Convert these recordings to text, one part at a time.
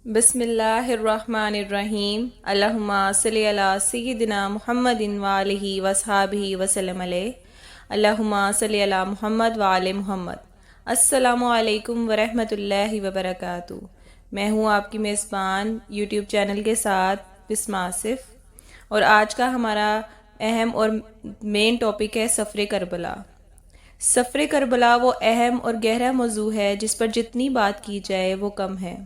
بسم اللہ الرحمن الرحیم اللہم صلی علی سیدنا محمد وآلہ وصحابہ وسلم علیہ اللہم صلی علی محمد وآل محمد۔ السلام علیکم ورحمۃ اللہ وبرکاتہ۔ میں ہوں آپ کی میزبان یوٹیوب چینل کے ساتھ بسمہ آصف، اور آج کا ہمارا اہم اور مین ٹاپک ہے سفر کربلا۔ سفر کربلا وہ اہم اور گہرا موضوع ہے جس پر جتنی بات کی جائے وہ کم ہے۔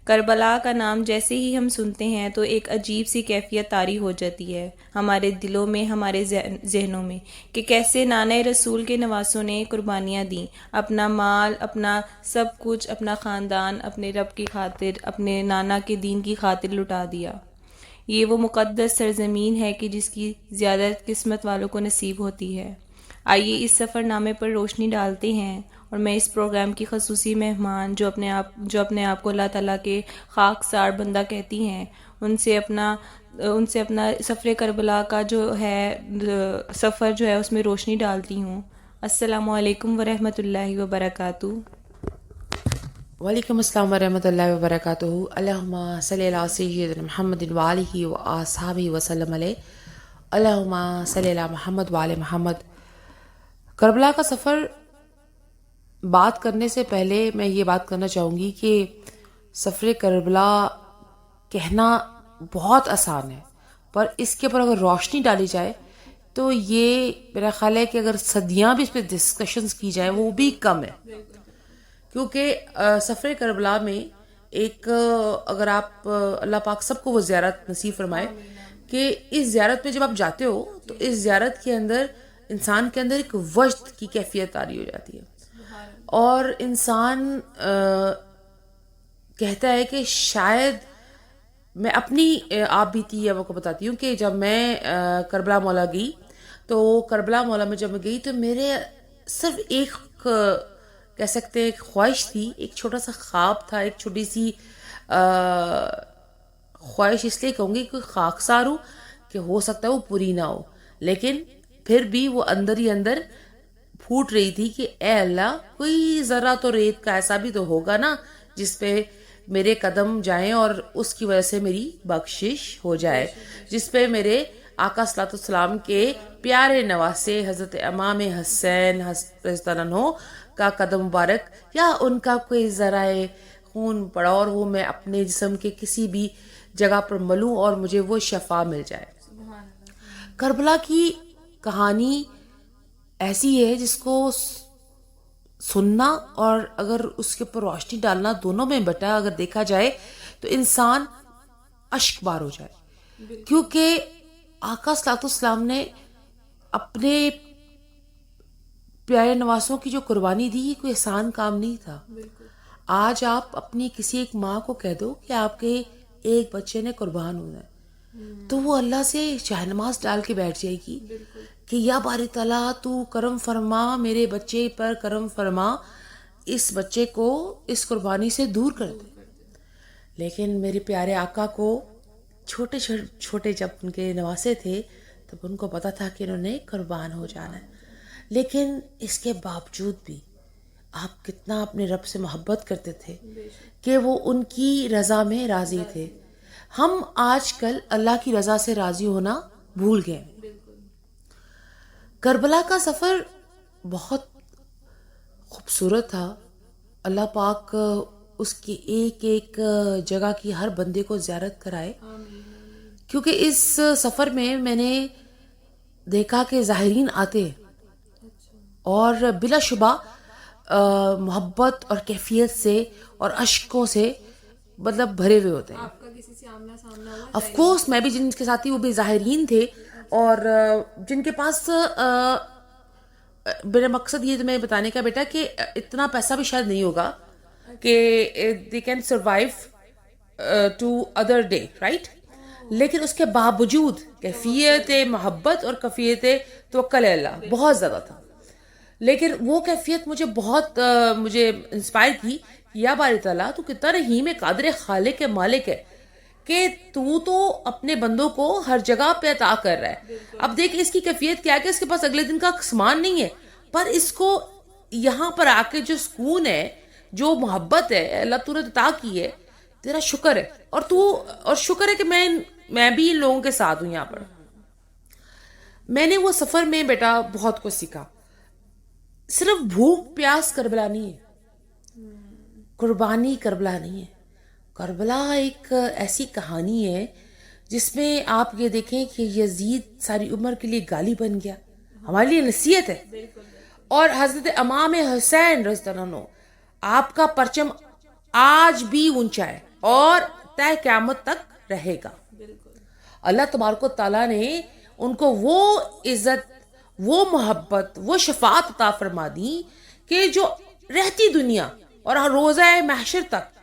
کربلا کا نام جیسے ہی ہم سنتے ہیں تو ایک عجیب سی کیفیت طاری ہو جاتی ہے ہمارے دلوں میں، ہمارے ذہنوں میں، کہ کیسے نانہ رسول کے نواسوں نے قربانیاں دیں، اپنا مال، اپنا سب کچھ، اپنا خاندان اپنے رب کی خاطر، اپنے نانا کے دین کی خاطر لٹا دیا۔ یہ وہ مقدس سرزمین ہے کہ جس کی زیادت قسمت والوں کو نصیب ہوتی ہے۔ آئیے اس سفر نامے پر روشنی ڈالتے ہیں، اور میں اس پروگرام کی خصوصی مہمان جو اپنے آپ کو اللہ تعالیٰ کے خاکسار بندہ کہتی ہیں، ان سے اپنا سفر کربلا کا جو ہے سفر جو ہے اس میں روشنی ڈالتی ہوں۔ السلام علیکم ورحمۃ اللہ وبرکاتہ۔ وعلیکم السلام ورحمۃ اللہ وبرکاتہ۔ اللہم صلی علی سیدنا محمد وآلہ وآصحابہ وسلم علیہ۔ اللہم صلی علی محمد وآل محمد۔ کربلا کا سفر بات کرنے سے پہلے میں یہ بات کرنا چاہوں گی کہ سفر کربلا کہنا بہت آسان ہے، پر اس کے اوپر اگر روشنی ڈالی جائے تو یہ میرا خیال ہے کہ اگر صدیاں بھی اس پہ ڈسکشنز کی جائیں وہ بھی کم ہے، کیونکہ سفر کربلا میں ایک اگر آپ اللہ پاک سب کو وہ زیارت نصیب فرمائے کہ اس زیارت میں جب آپ جاتے ہو تو اس زیارت کے اندر انسان کے اندر ایک وجد کی کیفیت طاری ہو جاتی ہے، اور انسان کہتا ہے کہ شاید میں اپنی آپ بیتی ہے وہ کو بتاتی ہوں کہ جب میں کربلا مولا گئی تو کربلا مولا میں جب میں گئی تو میرے صرف ایک کہہ سکتے ایک خواہش تھی، ایک چھوٹا سا خواب تھا، ایک چھوٹی سی خواہش اس لیے کہوں گی کہ خاکسار ہوں کہ ہو سکتا ہے وہ پوری نہ ہو، لیکن پھر بھی وہ اندر ہی اندر پھوٹ رہی تھی کہ اے اللہ کوئی ذرا تو ریت کا ایسا بھی تو ہوگا نا جس پہ میرے قدم جائیں اور اس کی وجہ سے میری بخشش ہو جائے، جس پہ میرے آقا صلی اللہ علیہ وسلم کے پیارے نواسے حضرت امام حسین رضی اللہ عنہ کا قدم مبارک یا ان کا کوئی ذرائع خون پڑا اور وہ میں اپنے جسم کے کسی بھی جگہ پر ملوں اور مجھے وہ شفا مل جائے۔ کربلا کی کہانی ایسی ہے جس کو سننا اور اگر اس کے اوپر روشنی ڈالنا دونوں میں بٹا اگر دیکھا جائے تو انسان اشک بار ہو جائے، کیونکہ آقا صلی اللہ علیہ وسلم نے اپنے پیارے نواسوں کی جو قربانی دی یہ کوئی آسان کام نہیں تھا۔ آج آپ اپنی کسی ایک ماں کو کہہ دو کہ آپ کے ایک بچے نے قربان ہونا ہے تو وہ اللہ سے شاہنماز ڈال کے بیٹھ جائے گی کہ یا باری تعالیٰ تو کرم فرما، میرے بچے پر کرم فرما، اس بچے کو اس قربانی سے دور کر دے۔ لیکن میرے پیارے آقا کو چھوٹے چھوٹے جب ان کے نواسے تھے تب ان کو پتا تھا کہ انہوں نے قربان ہو جانا ہے، لیکن اس کے باوجود بھی آپ کتنا اپنے رب سے محبت کرتے تھے کہ وہ ان کی رضا میں راضی تھے۔ ہم آج کل اللہ کی رضا سے راضی ہونا بھول گئے۔ کربلا کا سفر بہت خوبصورت تھا۔ اللہ پاک اس کی ایک ایک جگہ کی ہر بندے کو زیارت کرائے، کیونکہ اس سفر میں نے دیکھا کہ ظاہرین آتے اور بلا شبہ محبت اور کیفیت سے اور اشکوں سے مطلب بھرے ہوئے ہوتے ہیں۔ آف کورس میں بھی جن کے ساتھی وہ بھی ظاہرین تھے اور جن کے پاس میرا مقصد یہ تمہیں بتانے کا بیٹا کہ اتنا پیسہ بھی شاید نہیں ہوگا کہ they can survive to other day, right؟ لیکن اس کے باوجود کیفیت محبت اور کیفیت توکل اللہ بہت زیادہ تھا، لیکن وہ کیفیت مجھے بہت مجھے انسپائر کی۔ یا باری تعالیٰ تو کتنا رحیم ہے، قادر خالق ہے، مالک ہے کہ تو اپنے بندوں کو ہر جگہ پہ عطا کر رہا ہے۔ اب دیکھ اس کی کیفیت کیا ہے کہ اس کے پاس اگلے دن کا سامان نہیں ہے، پر اس کو یہاں پر آ کے جو سکون ہے، جو محبت ہے اللہ تو نے عطا کی ہے تیرا شکر ہے، اور شکر ہے کہ میں بھی ان لوگوں کے ساتھ ہوں یہاں پر. میں نے وہ سفر میں بیٹا بہت کچھ سیکھا. صرف بھوک پیاس کربلا نہیں ہے، قربانی کربلا نہیں ہے. کربلا ایک ایسی کہانی ہے جس میں آپ یہ دیکھیں کہ یزید ساری عمر کے لیے گالی بن گیا، ہمارے لیے نصیحت ہے. اور حضرت امام حسین رضی اللہ عنہ، آپ کا پرچم آج بھی اونچا ہے اور طے قیامت تک رہے گا. اللہ تبارک و تعالیٰ نے ان کو وہ عزت، وہ محبت، وہ شفاعت عطا فرما دی کہ جو رہتی دنیا اور روزہ محشر تک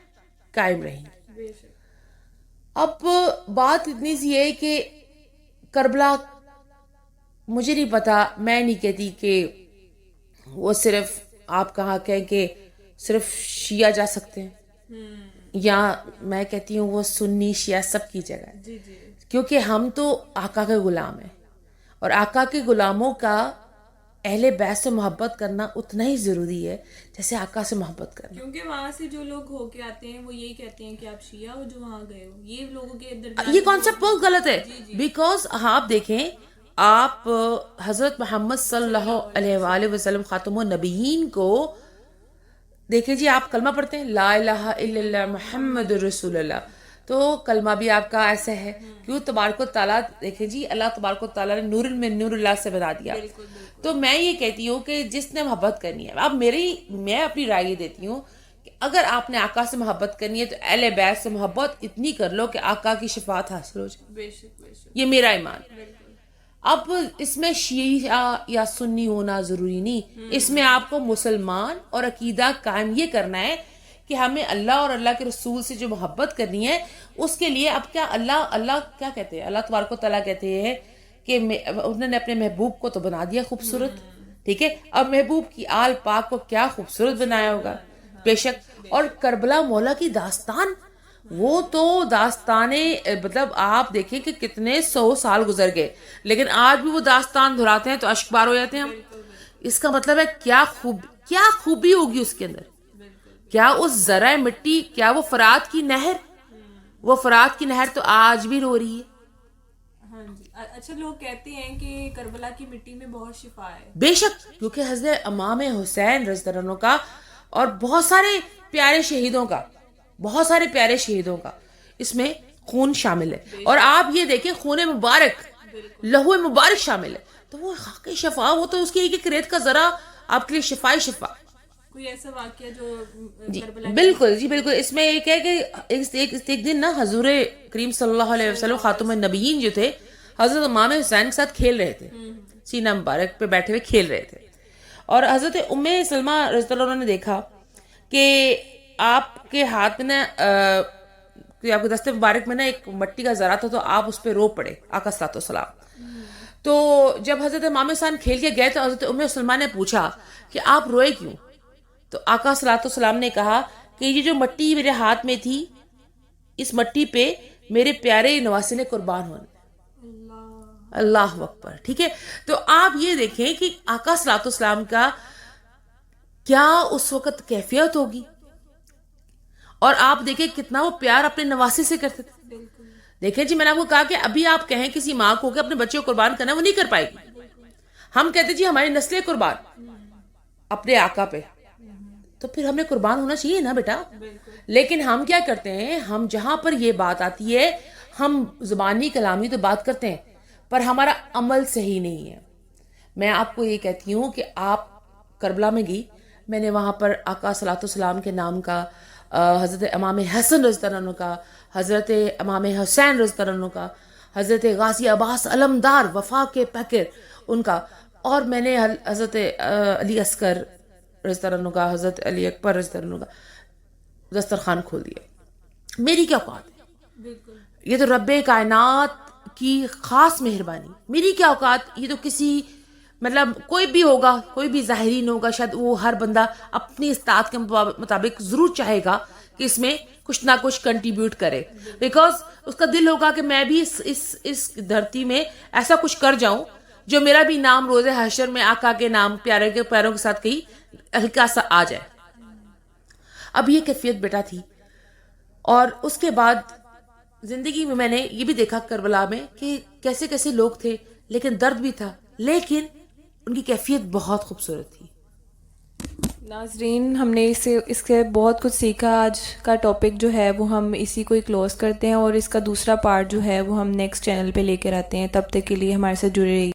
قائم رہیں گی. اب بات اتنی سی ہے کہ کربلا، مجھے نہیں پتا، میں نہیں کہتی کہ وہ صرف آپ کہاں کہیں کہ صرف شیعہ جا سکتے ہیں، یا میں کہتی ہوں وہ سنی شیعہ سب کی جگہ ہے، کیونکہ ہم تو آقا کے غلام ہیں، اور آقا کے غلاموں کا اہل بیت سے محبت کرنا اتنا ہی ضروری ہے جیسے آقا سے محبت کرنا. کیونکہ وہاں سے جو لوگ ہو کے آتے ہیں وہ یہی کہتے ہیں کہ آپ شیعہ ہو جو وہاں گئے ہو. یہ لوگوں کے درمیان یہ کانسیپٹ بہت غلط ہے، بیکاز آپ دیکھیں، آپ حضرت محمد صلی اللہ علیہ وآلہ وسلم خاتم النبیین کو دیکھیں جی. آپ کلمہ پڑھتے ہیں لا الہ الا اللہ محمد رسول اللہ، تو کلمہ بھی آپ کا ایسا ہے. کیوں؟ تبارک و تعالیٰ، دیکھیں جی، اللہ تبارک و تعالیٰ نے نور من نور اللہ سے بنا دیا. تو میں یہ کہتی ہوں کہ جس نے محبت کرنی ہے، اب میں اپنی رائے دیتی ہوں کہ اگر آپ نے آقا سے محبت کرنی ہے تو اہل بیت سے محبت اتنی کر لو کہ آقا کی شفاعت حاصل ہو جائے. یہ میرا ایمان. اب اس میں شیعہ یا سنی ہونا ضروری نہیں، اس میں آپ کو مسلمان اور عقیدہ قائم یہ کرنا ہے کہ ہمیں اللہ اور اللہ کے رسول سے جو محبت کرنی ہے اس کے لیے. اب کیا اللہ کیا کہتے ہیں؟ اللہ تبارک و تعالیٰ کہتے ہیں کہ انہوں نے اپنے محبوب کو تو بنا دیا خوبصورت، ٹھیک ہے، اب محبوب کی آل پاک کو کیا خوبصورت بنایا ہوگا. بے شک. اور کربلا مولا کی داستان، وہ تو داستانیں، مطلب آپ دیکھیں کہ کتنے 100 سال گزر گئے لیکن آج بھی وہ داستان دہراتے ہیں تو اشک بار ہو جاتے ہیں ہم. اس کا مطلب ہے کیا خوبی ہوگی اس کے اندر. کیا اس ذرہ مٹی، کیا وہ فرات کی نہر تو آج بھی رو رہی ہے. اچھا، لوگ کہتے ہیں کہ کربلا کی مٹی میں بہت شفا ہے. بے شک، کیونکہ حضرت امام حسین رضی اللہ عنہ کا اور بہت سارے پیارے شہیدوں کا اس میں خون شامل ہے. اور آپ یہ دیکھیں خون مبارک، لہو مبارک شامل ہے. تو وہ خاک شفا، وہ تو اس کی ایک ریت کا ذرا آپ کے لیے شفا. کوئی ایسا واقعہ جو کربلا؟ بالکل جی، بالکل. اس میں ایک ہے کہ ایک دن نا حضور کریم صلی اللہ علیہ وسلم خاتم النبیین جو تھے حضرت امام حسین کے ساتھ کھیل رہے تھے، سینہ مبارک پہ بیٹھے ہوئے کھیل رہے تھے. اور حضرت ام سلمہ رضی اللہ عنہ نے دیکھا کہ آپ کے ہاتھ میں نا، آپ کے دستے مبارک میں نا ایک مٹی کا ذرہ تھا، تو آپ اس پہ رو پڑے آقا صلی اللہ علیہ وسلم. تو جب حضرت امام حسین کھیل کے گئے تو حضرت ام سلمہ نے پوچھا کہ آپ روئے کیوں؟ تو آقا صلی اللہ علیہ وسلم نے کہا کہ یہ جو مٹی میرے ہاتھ میں تھی، اس مٹی پہ میرے پیارے نواسے نے قربان ہونے. اللہ اکبر. ٹھیک ہے. تو آپ یہ دیکھیں کہ آقا صلی اللہ علیہ وسلم کا کیا اس وقت کیفیت ہوگی، اور آپ دیکھیں کتنا وہ پیار اپنے نواسے سے کرتے تھے. دیکھیں جی، میں نے آپ کو کہا کہ ابھی آپ کہیں کسی ماں کو کہ اپنے بچے کو قربان کرنا، وہ نہیں کر پائے گی. ہم کہتے جی ہماری نسلیں قربان اپنے آقا پہ، تو پھر ہمیں قربان ہونا چاہیے نا بیٹا. لیکن ہم کیا کرتے ہیں، ہم جہاں پر یہ بات آتی ہے ہم زبانی کلامی تو بات کرتے ہیں پر ہمارا عمل صحیح نہیں ہے. میں آپ کو یہ کہتی ہوں کہ آپ کربلا میں گئی، میں نے وہاں پر آقا صلی اللہ علیہ وسلم کے نام کا، حضرت امام حسن رضی اللہ عنہ کا، حضرت امام حسین رضی اللہ عنہ کا، حضرت غازی عباس علمدار وفا کے پیکر ان کا، اور میں نے حضرت علی اصغر رضی اللہ عنہ کا، حضرت علی اکبر رضی اللہ عنہ کا دسترخوان کھول دیا. میری کیا اوقات ہے؟ یہ تو رب کائنات کی خاص مہربانی. میری کیا اوقات؟ یہ تو کسی، مطلب کوئی بھی ہوگا، کوئی بھی ظاہرین ہوگا، شاید وہ ہر بندہ اپنی استطاعت کے مطابق ضرور چاہے گا کہ اس میں کچھ نہ کچھ کنٹریبیوٹ کرے، بیکاز اس کا دل ہوگا کہ میں بھی اس دھرتی میں ایسا کچھ کر جاؤں جو میرا بھی نام روز حشر میں آقا کے نام پیارے کے پیروں کے ساتھ کہیں ہلکا سا آ جائے. اب یہ کیفیت بیٹا تھی. اور اس کے بعد زندگی میں میں نے یہ بھی دیکھا کربلا میں کہ کیسے کیسے لوگ تھے، لیکن درد بھی تھا، لیکن ان کی کیفیت بہت خوبصورت تھی. ناظرین، ہم نے اس سے بہت کچھ سیکھا. آج کا ٹاپک جو ہے وہ ہم اسی کو کلوز کرتے ہیں، اور اس کا دوسرا پارٹ جو ہے وہ ہم نیکسٹ چینل پہ لے کر آتے ہیں. تب تک کے لیے ہمارے ساتھ جڑے رہیے.